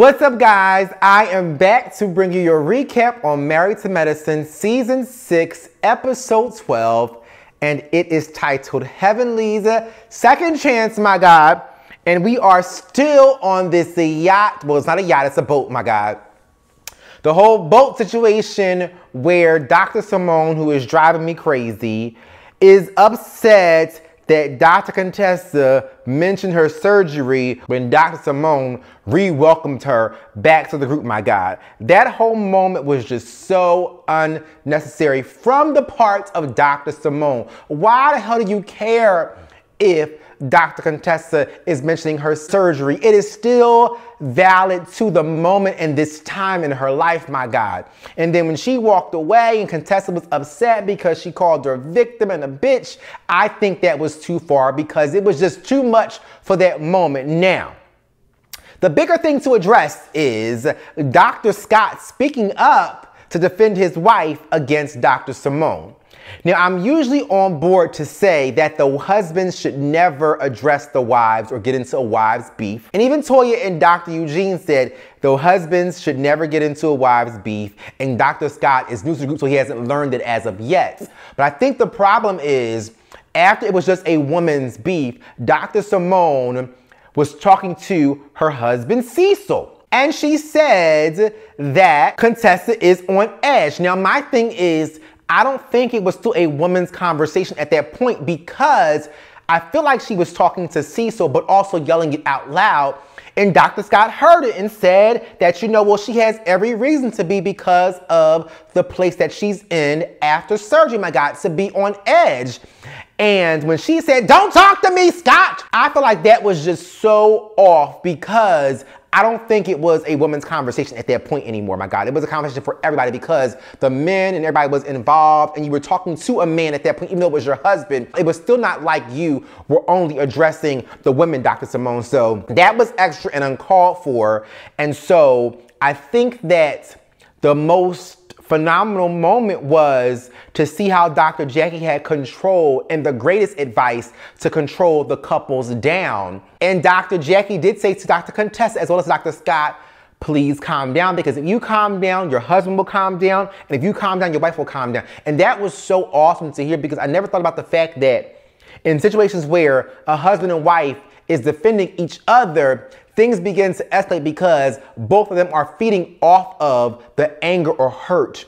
What's up, guys? I am back to bring you your recap on Married to Medicine Season 6, Episode 12, and it is titled Heavenly's Second Chance, my God. And we are still on this yacht. Well, it's not a yacht, it's a boat, my God. The whole boat situation where Dr. Simone, who is driving me crazy, is upset that Dr. Contessa mentioned her surgery when Dr. Simone re-welcomed her back to the group, my God. That whole moment was just so unnecessary from the part of Dr. Simone. Why the hell do you care if Dr. Contessa is mentioning her surgery? It is still valid to the moment and this time in her life, my God. And then when she walked away and Contessa was upset because she called her a victim and a bitch, I think that was too far because it was just too much for that moment. Now, the bigger thing to address is Dr. Scott speaking up to defend his wife against Dr. Simone. Now, I'm usually on board to say that the husbands should never address the wives or get into a wives' beef. And even Toya and Dr. Eugene said the husbands should never get into a wives' beef. And Dr. Scott is new to the group, so he hasn't learned it as of yet. But I think the problem is, after it was just a woman's beef, Dr. Simone was talking to her husband, Cecil. And she said that Contessa is on edge. Now, my thing is, I don't think it was still a woman's conversation at that point because I feel like she was talking to Cecil, but also yelling it out loud. And Dr. Scott heard it and said that, you know, well, she has every reason to be because of the place that she's in after surgery, my God, to be on edge. And when she said, "Don't talk to me, Scott," I feel like that was just so off because I don't think it was a woman's conversation at that point anymore, my God. It was a conversation for everybody because the men and everybody was involved and you were talking to a man at that point, even though it was your husband. It was still not like you were only addressing the women, Dr. Simone. So that was extra and uncalled for. And so I think that the most phenomenal moment was to see how Dr. Jackie had control and the greatest advice to control the couples down. And Dr. Jackie did say to Dr. Contessa as well as Dr. Scott, please calm down, because if you calm down, your husband will calm down. And if you calm down, your wife will calm down. And that was so awesome to hear because I never thought about the fact that in situations where a husband and wife is defending each other, things begin to escalate because both of them are feeding off of the anger or hurt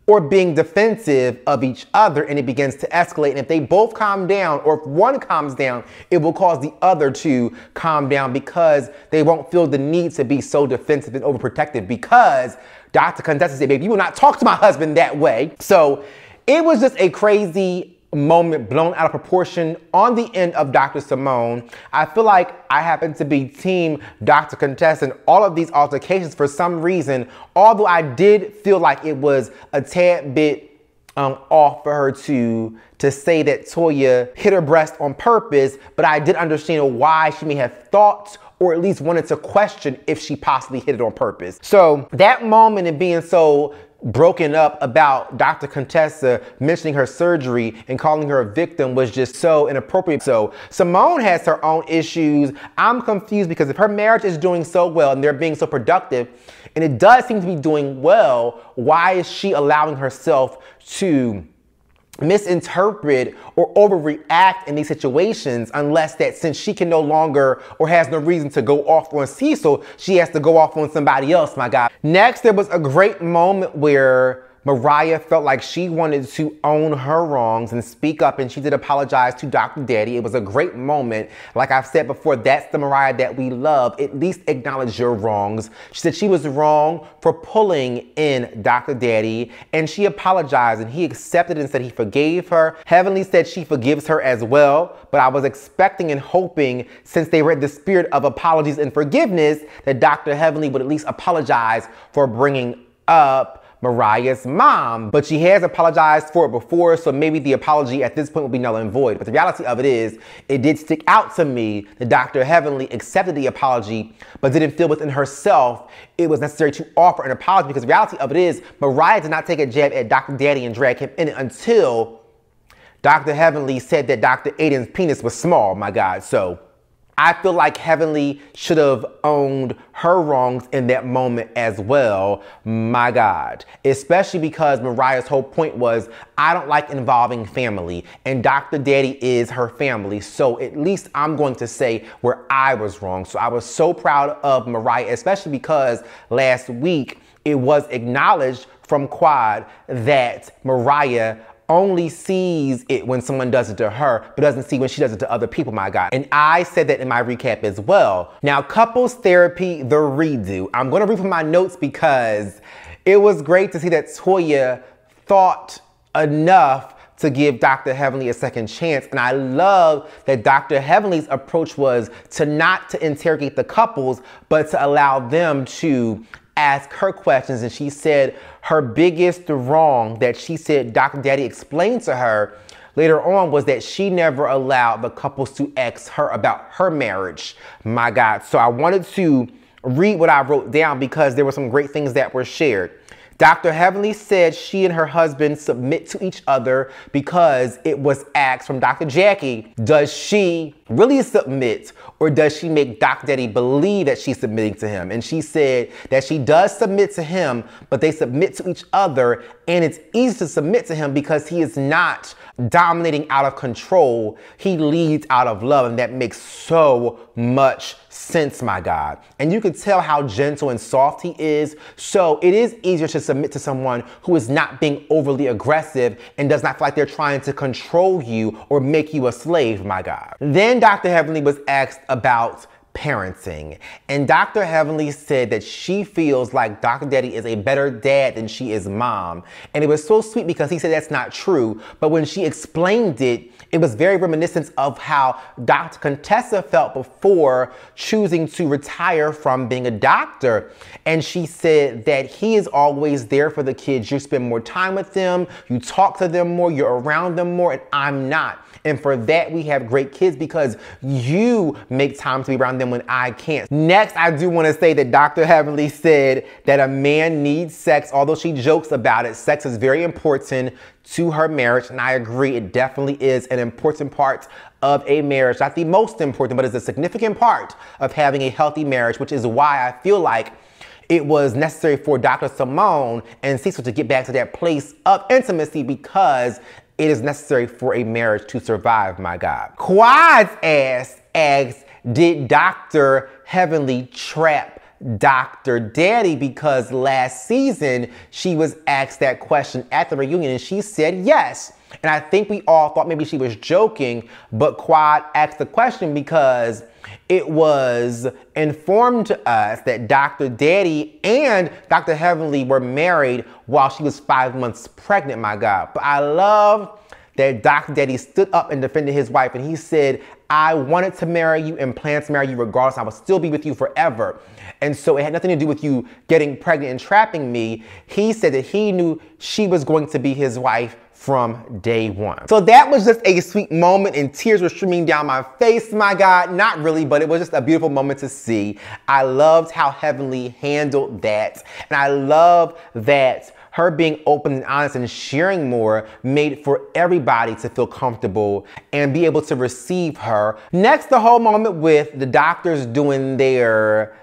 or being defensive of each other, and it begins to escalate. And if they both calm down, or if one calms down, it will cause the other to calm down because they won't feel the need to be so defensive and overprotective because Dr. Contessa said, "Baby, you will not talk to my husband that way." So it was just a crazy moment blown out of proportion on the end of Dr. Simone. I feel like I happen to be team Dr. Contessa in all of these altercations for some reason, although I did feel like it was a tad bit off for her to say that Toya hit her breast on purpose, but I did understand why she may have thought or at least wanted to question if she possibly hit it on purpose. So that moment and being so broken up about Dr. Contessa mentioning her surgery and calling her a victim was just so inappropriate. So Simone has her own issues. I'm confused because if her marriage is doing so well and they're being so productive, and it does seem to be doing well, why is she allowing herself to misinterpret or overreact in these situations, unless that since she can no longer or has no reason to go off on Cecil, she has to go off on somebody else, my God. Next, there was a great moment where Mariah felt like she wanted to own her wrongs and speak up, and she did apologize to Dr. Daddy. It was a great moment. Like I've said before, that's the Mariah that we love. At least acknowledge your wrongs. She said she was wrong for pulling in Dr. Daddy, and she apologized, and he accepted and said he forgave her. Heavenly said she forgives her as well, but I was expecting and hoping, since they were in the spirit of apologies and forgiveness, that Dr. Heavenly would at least apologize for bringing up Mariah's mom, but she has apologized for it before, so maybe the apology at this point will be null and void. But the reality of it is, it did stick out to me that Dr. Heavenly accepted the apology, but didn't feel within herself it was necessary to offer an apology, because the reality of it is, Mariah did not take a jab at Dr. Daddy and drag him in it until Dr. Heavenly said that Dr. Aiden's penis was small, my God. So I feel like Heavenly should have owned her wrongs in that moment as well. My God. Especially because Mariah's whole point was, I don't like involving family, and Dr. Daddy is her family. So at least I'm going to say where I was wrong. So I was so proud of Mariah, especially because last week it was acknowledged from Quad that Mariah only sees it when someone does it to her, but doesn't see when she does it to other people, my God. And I said that in my recap as well. Now, couples therapy, the redo. I'm gonna read from my notes because it was great to see that Toya thought enough to give Dr. Heavenly a second chance. And I love that Dr. Heavenly's approach was not to interrogate the couples, but to allow them to ask her questions. And she said her biggest wrong that she said Dr. Daddy explained to her later on was that she never allowed the couples to ask her about her marriage. My God. So I wanted to read what I wrote down because there were some great things that were shared. Dr. Heavenly said she and her husband submit to each other because it was asked from Dr. Jackie, does she really submit, or does she make Dr. Daddy believe that she's submitting to him? And she said that she does submit to him, but they submit to each other, and it's easy to submit to him because he is not dominating out of control. He leads out of love, and that makes so much sense, my God. And you can tell how gentle and soft he is. So it is easier to submit to someone who is not being overly aggressive and does not feel like they're trying to control you or make you a slave, my God. Then Dr. Heavenly was asked about parenting, and Dr. Heavenly said that she feels like Dr. Daddy is a better dad than she is mom. And it was so sweet because he said that's not true, but when she explained it, it was very reminiscent of how Dr. Contessa felt before choosing to retire from being a doctor. And she said that he is always there for the kids. You spend more time with them, you talk to them more, you're around them more, and I'm not. And for that, we have great kids because you make time to be around them when I can't. Next, I do want to say that Dr. Heavenly said that a man needs sex, although she jokes about it. Sex is very important to her marriage, and I agree, it definitely is an important part of a marriage. Not the most important, but it's a significant part of having a healthy marriage, which is why I feel like it was necessary for Dr. Simone and Cecil to get back to that place of intimacy because it is necessary for a marriage to survive, my God. Quad's ass asks, did Dr. Heavenly trap Dr. Daddy? Because last season she was asked that question at the reunion and she said yes. And I think we all thought maybe she was joking, but Quad asked the question because it was informed to us that Dr. Daddy and Dr. Heavenly were married while she was 5 months pregnant, my God. But I love that Dr. Daddy stood up and defended his wife, and he said, I wanted to marry you and plan to marry you regardless. I will still be with you forever. And so it had nothing to do with you getting pregnant and trapping me. He said that he knew she was going to be his wife from day one. So that was just a sweet moment, and tears were streaming down my face, my God. Not really, but it was just a beautiful moment to see. I loved how Heavenly handled that. And I love that her being open and honest and sharing more made for everybody to feel comfortable and be able to receive her. Next, the whole moment with the doctors doing their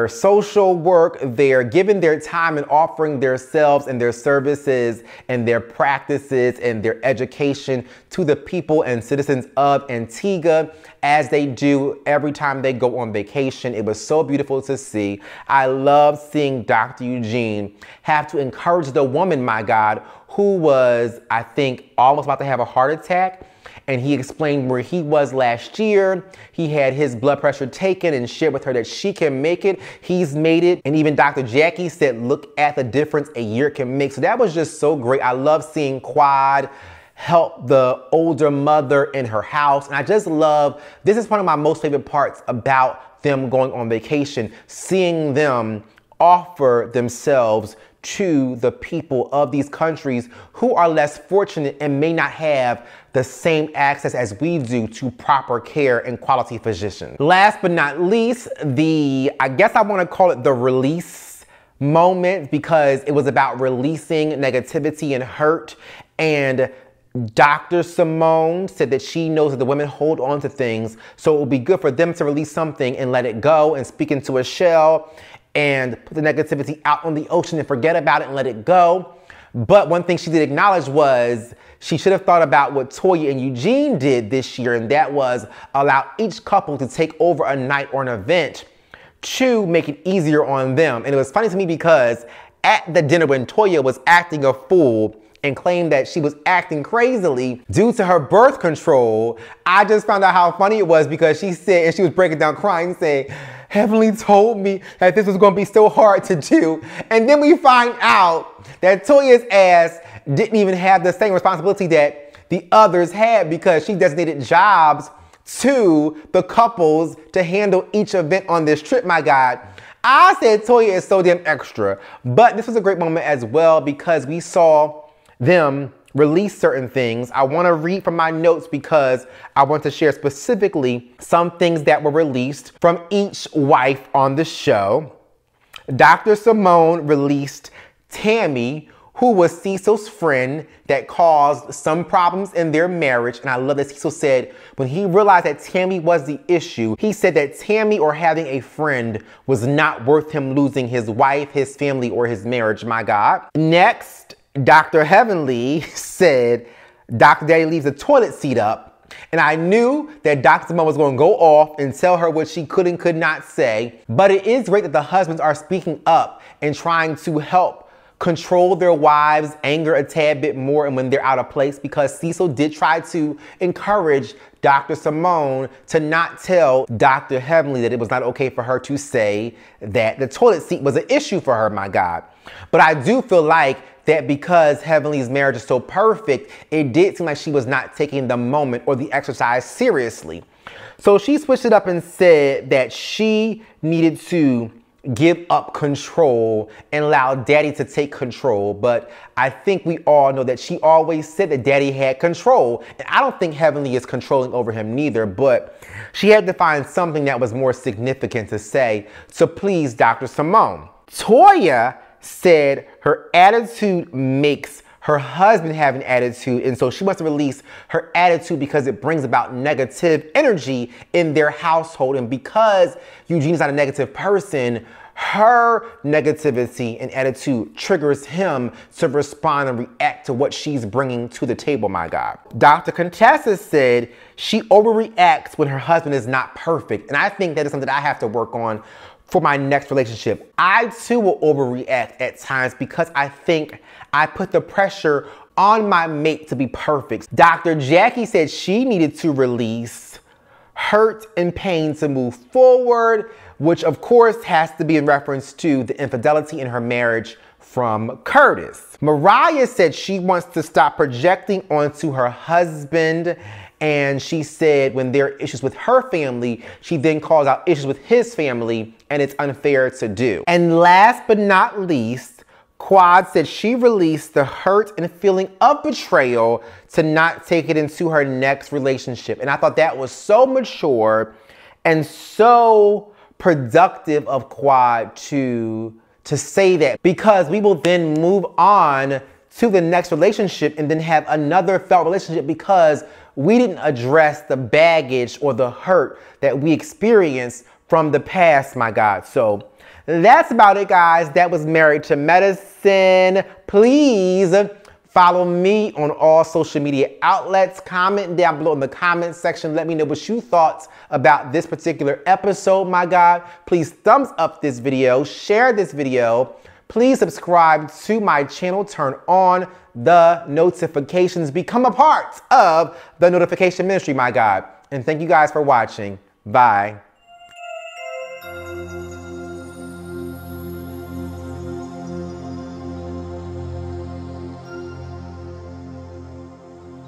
social work, they're giving their time and offering themselves and their services and their practices and their education to the people and citizens of Antigua as they do every time they go on vacation. It was so beautiful to see. I love seeing Dr. Eugene have to encourage the woman, my God, who was, I think, almost about to have a heart attack. And he explained where he was last year. He had his blood pressure taken and shared with her that she can make it. He's made it. And even Dr. Jackie said, look at the difference a year can make. So that was just so great. I love seeing Quad help the older mother in her house. And I just love, this is one of my most favorite parts about them going on vacation, seeing them offer themselves to the people of these countries who are less fortunate and may not have the same access as we do to proper care and quality physicians. Last but not least, I guess I want to call it the release moment, because it was about releasing negativity and hurt and Dr. Simone said that she knows that the women hold on to things, so it will be good for them to release something and let it go and speak into a shell and put the negativity out on the ocean and forget about it and let it go. But one thing she did acknowledge was she should have thought about what Toya and Eugene did this year, and that was allow each couple to take over a night or an event to make it easier on them. And it was funny to me because at the dinner when Toya was acting a fool and claimed that she was acting crazily due to her birth control, I just found out how funny it was because she said, and she was breaking down crying, saying, Heavenly told me that this was going to be so hard to do. And then we find out that Toya's ass didn't even have the same responsibility that the others had because she designated jobs to the couples to handle each event on this trip, my God. I said Toya is so damn extra, but this was a great moment as well because we saw them release certain things. I want to read from my notes because I want to share specifically some things that were released from each wife on the show. Dr. Simone released Tammy, who was Cecil's friend that caused some problems in their marriage. And I love that Cecil said when he realized that Tammy was the issue, he said that Tammy or having a friend was not worth him losing his wife, his family, or his marriage, my God. Next, Dr. Heavenly said, Dr. Daddy leaves the toilet seat up. And I knew that Dr. Simone was going to go off and tell her what she could and could not say. But it is great that the husbands are speaking up and trying to help control their wives' anger a tad bit more and when they're out of place, because Cecil did try to encourage Dr. Simone to not tell Dr. Heavenly that it was not okay for her to say that the toilet seat was an issue for her, my God. But I do feel like that because Heavenly's marriage is so perfect, it did seem like she was not taking the moment or the exercise seriously. So she switched it up and said that she needed to give up control and allow Daddy to take control. But I think we all know that she always said that Daddy had control. And I don't think Heavenly is controlling over him neither, but she had to find something that was more significant to say to please Dr. Simone. Toya said her attitude makes her husband have an attitude, and so she wants to release her attitude because it brings about negative energy in their household. And because Eugene is not a negative person, her negativity and attitude triggers him to respond and react to what she's bringing to the table, my God. Dr. Contessa said she overreacts when her husband is not perfect, and I think that is something that I have to work on for my next relationship. I too will overreact at times because I think I put the pressure on my mate to be perfect. Dr. Jackie said she needed to release hurt and pain to move forward, which of course has to be in reference to the infidelity in her marriage from Curtis. Mariah said she wants to stop projecting onto her husband, and she said when there are issues with her family, she then calls out issues with his family, and it's unfair to do. And last but not least, Quad said she released the hurt and feeling of betrayal to not take it into her next relationship. And I thought that was so mature and so productive of Quad to say that, because we will then move on to the next relationship and then have another failed relationship because we didn't address the baggage or the hurt that we experienced from the past, my God. So that's about it, guys. That was Married to Medicine. Please follow me on all social media outlets. Comment down below in the comment section. Let me know what you thought about this particular episode, my God. Please thumbs up this video, share this video. Please subscribe to my channel, turn on the notifications, become a part of the notification ministry, my God. And thank you guys for watching. Bye.